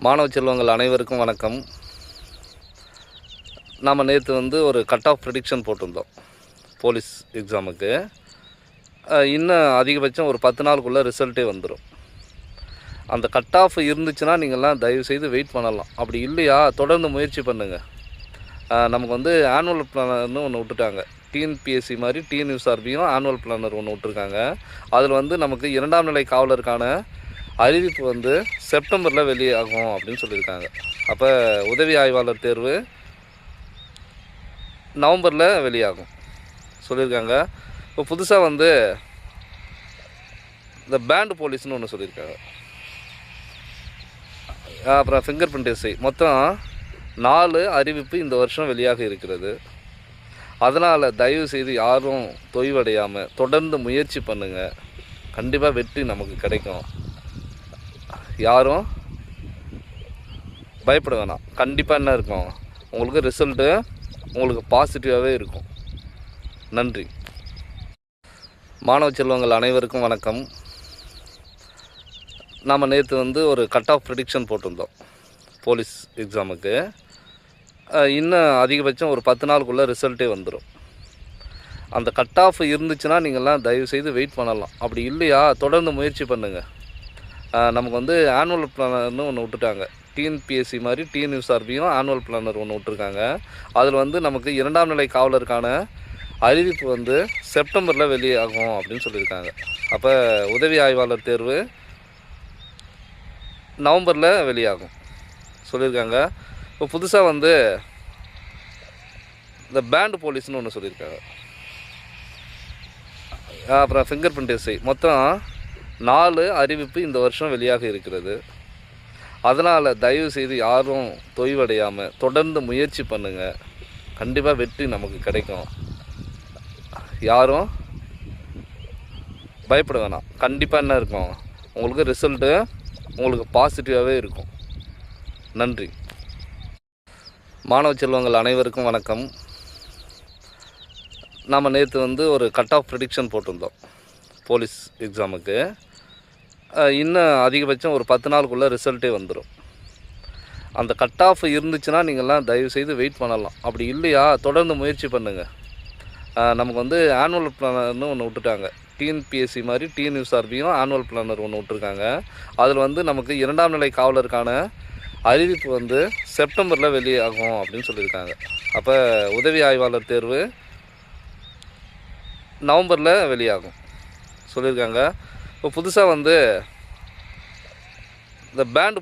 மாணவ செல்வங்கள் அனைவருக்கும் வணக்கம். நாம் நேற்று ஒரு கட் ஆஃப் ப்ரெடிக்ஷன் போட்டிருந்தோம் போலீஸ் எக்ஸாமுக்கு. இன்னும் அதிகபட்சம் ஒரு 10 நாளுக்குள்ளே ரிசல்ட்டே வந்துடும். அந்த கட் ஆஃப் இருந்துச்சுன்னா நீங்கள்லாம் தயவுசெய்து வெயிட் பண்ணலாம். அப்படி இல்லையா தொடர்ந்து முயற்சி பண்ணுங்கள். நமக்கு ஆனுவல் பிளானர்னு ஒன்று விட்டுட்டாங்க. டிஎன்பிஎஸ்சி மாதிரி டிஎன்யூஎஸ்ஆர்பியும் ஆனுவல் பிளானர் ஒன்று விட்டுருக்காங்க. அதில் நமக்கு 2ஆம் நிலை காவலருக்கான அறிவிப்பு செப்டம்பரில் வெளியாகும் அப்படின்னு சொல்லியிருக்காங்க. அப்போ உதவி ஆய்வாளர் தேர்வு நவம்பரில் வெளியாகும் சொல்லியிருக்காங்க. இப்போ புதுசாக இந்த பேண்டு போலீஸ்னு ஒன்று சொல்லியிருக்காங்க. அப்புறம் ஃபிங்கர் பிரிண்ட் எஸ்ஐ மொத்தம் 4 அறிவிப்பு இந்த வருஷம் வெளியாக இருக்கிறது. அதனால் தயவுசெய்து யாரும் தொய்வடையாமல் தொடர்ந்து முயற்சி பண்ணுங்கள். கண்டிப்பாக வெற்றி நமக்கு கிடைக்கும். யாரும் பயப்பட வேணாம். கண்டிப்பாக என்ன இருக்கும், உங்களுக்கு ரிசல்ட்டு உங்களுக்கு பாசிட்டிவாகவே இருக்கும். நன்றி. மாணவ செல்வங்கள் அனைவருக்கும் வணக்கம். நாம் நேற்று ஒரு கட் ஆஃப் ப்ரெடிக்ஷன் போட்டிருந்தோம் போலீஸ் எக்ஸாமுக்கு. இன்னும் அதிகபட்சம் ஒரு 10 நாளுக்குள்ளே ரிசல்ட்டே வந்துடும். அந்த கட் ஆஃப் இருந்துச்சுன்னா நீங்கள்லாம் தயவுசெய்து வெயிட் பண்ணலாம். அப்படி இல்லையா தொடர்ந்து முயற்சி பண்ணுங்கள். நமக்கு ஆனுவல் பிளானர்னு ஒன்று விட்டுட்டாங்க. டிஎன்பிஎஸ்சி மாதிரி டிஎன்யூஎஸ்ஆர்பியும் ஆனுவல் பிளானர் ஒன்று விட்டுருக்காங்க. அதில் நமக்கு 2ஆம் நிலை காவலருக்கான அறிவிப்பு செப்டம்பரில் வெளியாகும் அப்படின்னு சொல்லியிருக்காங்க. அப்போ உதவி ஆய்வாளர் தேர்வு நவம்பரில் வெளியாகும் சொல்லியிருக்காங்க. இப்போ புதுசாக இந்த பேண்டு போலீஸ்னு ஒன்று சொல்லியிருக்காங்க. அப்புறம் ஃபிங்கர் பிரிண்ட் எஸ்ஐ மொத்தம் 4 அறிவிப்பு இந்த வருஷம் வெளியாக இருக்கிறது. அதனால் தயவுசெய்து யாரும் தொய்வடையாமல் தொடர்ந்து முயற்சி பண்ணுங்கள். கண்டிப்பாக வெற்றி நமக்கு கிடைக்கும். யாரும் பயப்பட வேணாம். கண்டிப்பாக என்ன இருக்கும், உங்களுக்கு ரிசல்ட்டு உங்களுக்கு பாசிட்டிவாகவே இருக்கும். நன்றி. மாணவ செல்வங்கள் அனைவருக்கும் வணக்கம். நாம் நேற்று ஒரு கட் ஆஃப் ப்ரெடிக்ஷன் போட்டிருந்தோம் போலீஸ் எக்ஸாமுக்கு. இன்னும் அதிகபட்சம் ஒரு 10 நாளுக்குள்ளே ரிசல்ட்டே வந்துடும். அந்த கட் ஆஃப் இருந்துச்சுன்னா நீங்கள்லாம் தயவுசெய்து வெயிட் பண்ணலாம். அப்படி இல்லையா தொடர்ந்து முயற்சி பண்ணுங்கள். நமக்கு ஆனுவல் பிளானர்னு ஒன்று விட்டுட்டாங்க. டிஎன்பிஎஸ்சி மாதிரி டிஎன்யூஎஸ்ஆர்பியும் ஆனுவல் பிளானர் ஒன்று விட்டுருக்காங்க. அதில் நமக்கு 2ஆம் நிலை காவலருக்கான அறிவிப்பு செப்டம்பரில் வெளியாகும் அப்படின்னு சொல்லியிருக்காங்க. அப்போ உதவி ஆய்வாளர் தேர்வு நவம்பரில் வெளியாகும் சொல்லியிருக்காங்க. இப்போ புதுசாக இந்த பேண்டு